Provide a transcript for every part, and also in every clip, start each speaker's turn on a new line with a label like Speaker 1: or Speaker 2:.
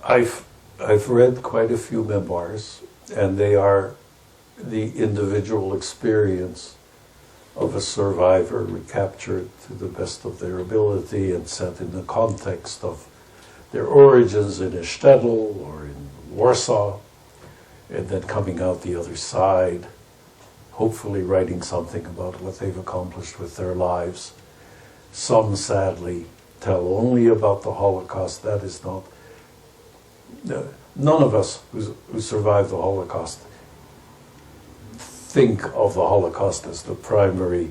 Speaker 1: I've read quite a few memoirs, and they are the individual experience of a survivor recaptured to the best of their ability and set in the context of their origins in a shtetl or in Warsaw, and then coming out the other side, hopefully writing something about what they've accomplished with their lives. Some, sadly, tell only about the Holocaust. That is not... None of us who survived the Holocaust think of the Holocaust as the primary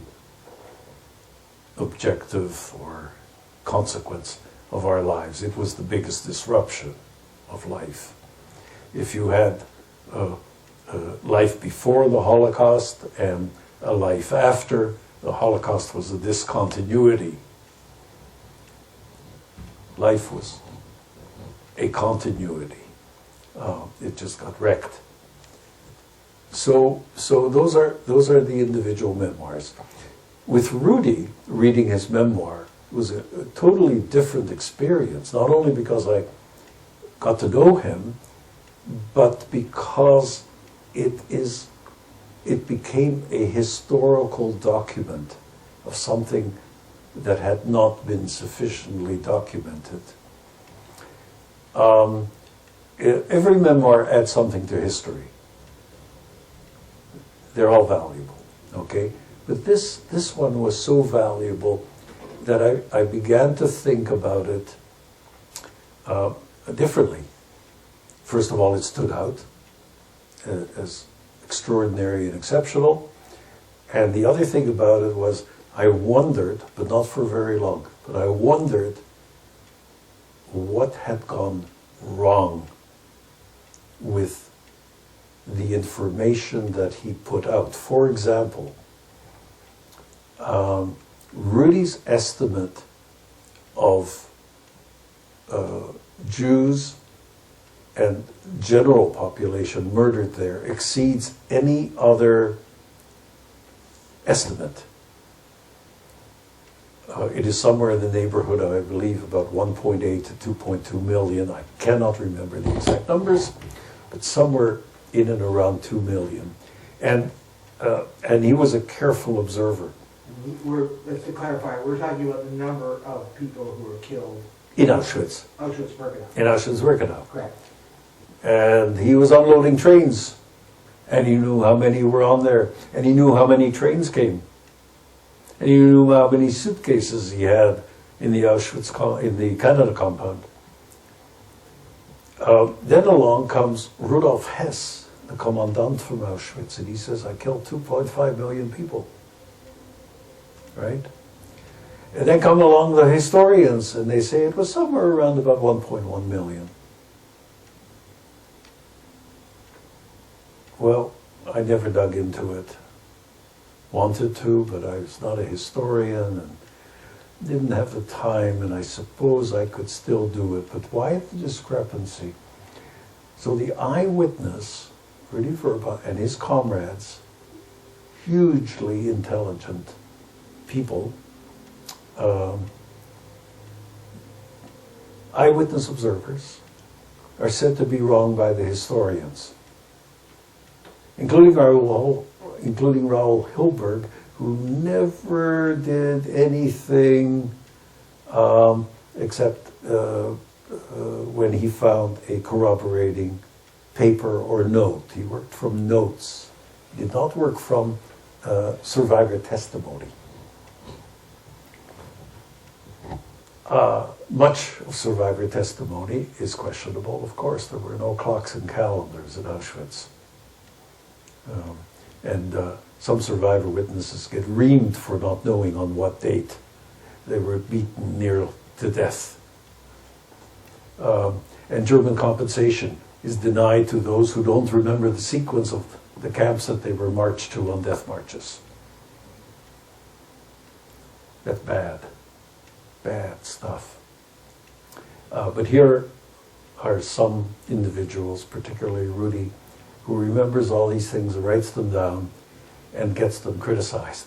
Speaker 1: objective or consequence of our lives. It was the biggest disruption of life. If you had a life before the Holocaust and a life after, the Holocaust was a discontinuity. Life was a continuity. It just got wrecked. So those are the individual memoirs. With Rudi, reading his memoir was a totally different experience, not only because I got to know him, but because it became a historical document of something that had not been sufficiently documented. Every memoir adds something to history. They're all valuable, okay? But this one was so valuable that I began to think about it differently. First of all, it stood out as extraordinary and exceptional. And the other thing about it was I wondered, but not for very long, but I wondered what had gone wrong with the information that he put out. For example, Rudi's estimate of Jews and general population murdered there exceeds any other estimate. It is somewhere in the neighborhood of, I believe, about 1.8 to 2.2 million. I cannot remember the exact numbers, but somewhere in and around 2 million. And he was a careful observer.
Speaker 2: Let's to clarify, we're talking about the number of people who were killed
Speaker 1: in Auschwitz.
Speaker 2: Auschwitz-Birkenau.
Speaker 1: In Auschwitz-Birkenau.
Speaker 2: Correct.
Speaker 1: And he was unloading trains, and he knew how many were on there, and he knew how many trains came, and he knew how many suitcases he had in the in the Canada compound. Then along comes Rudolf Hess, the commandant from Auschwitz, and he says, I killed 2.5 million people. Right? And then come along the historians, and they say it was somewhere around about 1.1 million. Well, I never dug into it. Wanted to, but I was not a historian and didn't have the time, and I suppose I could still do it. But why the discrepancy? So the eyewitness, Rudi Verba, and his comrades, hugely intelligent people, eyewitness observers, are said to be wrong by the historians, including Raoul Hilberg, who never did anything except when he found a corroborating paper or note. He worked from notes. He did not work from survivor testimony. Much of survivor testimony is questionable, of course. There were no clocks and calendars at Auschwitz. And some survivor witnesses get reamed for not knowing on what date they were beaten near to death. And German compensation is denied to those who don't remember the sequence of the camps that they were marched to on death marches. That's bad. Bad stuff. But here are some individuals, particularly Rudi, who remembers all these things, writes them down, and gets them criticized.